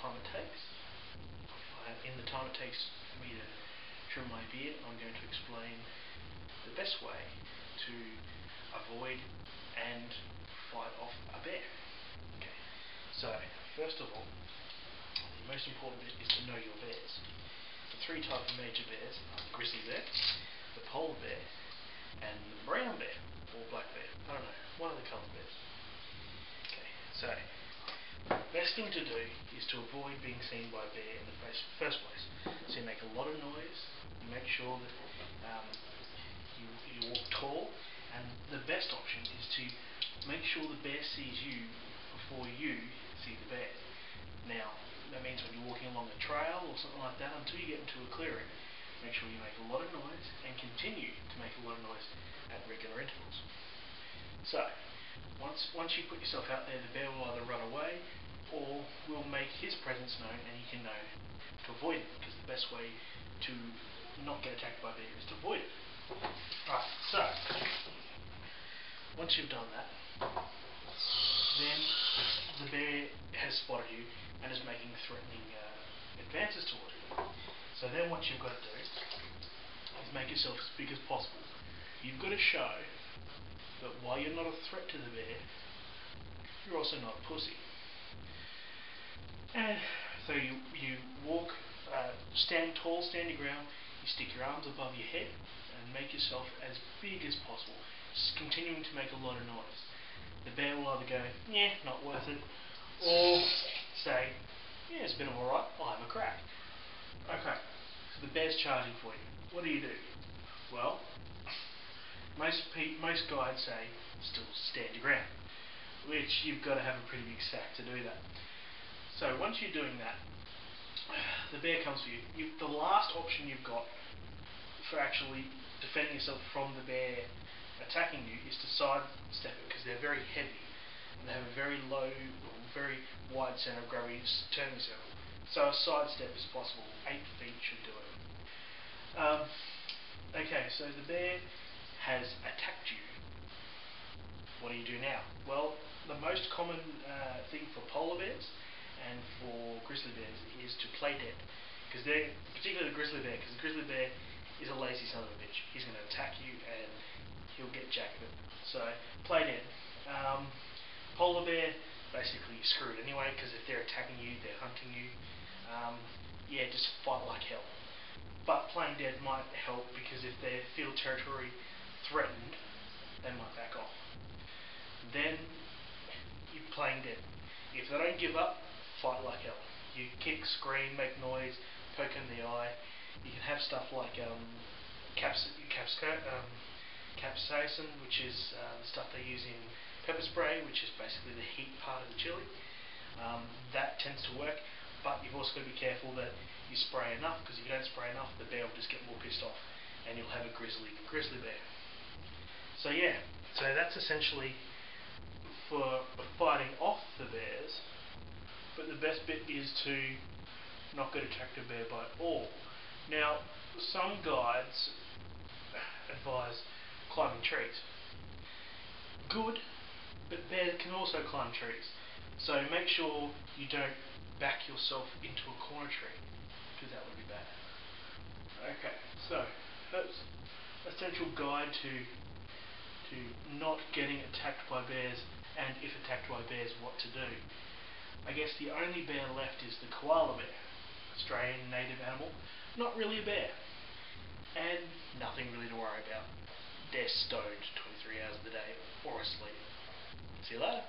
time it takes. In the time it takes for me to trim my beard, I'm going to explain the best way to avoid and fight off a bear. Okay. So, first of all, the most important bit is to know your bears. The three types of major bears are the grizzly bear, the polar bear, and the brown bear, or black bear. I don't know, one of the coloured bears. Okay, so best thing to do is to avoid being seen by a bear in the first place. So you make a lot of noise, you make sure that you walk tall, and the best option is to make sure the bear sees you before you see the bear. Now, that means when you're walking along a trail or something like that, until you get into a clearing, make sure you make a lot of noise and continue to make a lot of noise at regular intervals. So, once you put yourself out there, the bear will either run away or will make his presence known, and you can know to avoid it, because the best way to not get attacked by a bear is to avoid it. Right, so once you've done that, then the bear has spotted you and is making threatening advances towards you. So then what you've got to do is make yourself as big as possible. You've got to show that while you're not a threat to the bear, you're also not a pussy. And so you walk, stand tall, stand your ground, you stick your arms above your head and make yourself as big as possible, just continuing to make a lot of noise. The bear will either go, yeah, not worth it, or say, yeah, it's been alright, I'll have a crack. Okay, so the bear's charging for you. What do? Well, most guides say still stand your ground, which you've got to have a pretty big sack to do that. So once you're doing that, the bear comes for you. The last option you've got for actually defending yourself from the bear attacking you is to sidestep it, because they're very heavy and they have a very low, very wide centre of gravity, turning circle. So a sidestep is possible. 8 feet should do it. Okay, so the bear has attacked you. What do you do now? Well, the most common thing for polar bears and for grizzly bears is to play dead, particularly the grizzly bear, because the grizzly bear is a lazy son of a bitch. He's going to attack you and he'll get jack of it. So play dead. Polar bear, basically you're screwed anyway, because if they're attacking you, they're hunting you. Yeah, just fight like hell. But playing dead might help, because if they feel territory threatened, they might back off. Then you're playing dead. If they don't give up, fight like hell. You kick, scream, make noise, poke in the eye. You can have stuff like capsaicin, which is the stuff they use in pepper spray, which is basically the heat part of the chili. That tends to work, but you've also got to be careful that you spray enough, because if you don't spray enough, the bear will just get more pissed off and you'll have a grizzly bear. So yeah, so that's essentially for fighting off the bears, but the best bit is to not get attacked by a bear by all. Now, some guides advise climbing trees. Good, but bears can also climb trees. So make sure you don't back yourself into a corner tree, because that would be bad. Okay, so that's a central guide to not getting attacked by bears, and if attacked by bears, what to do. I guess the only bear left is the koala bear, Australian native animal, not really a bear, and nothing really to worry about. They're stoned 23 hours of the day or asleep. See you later.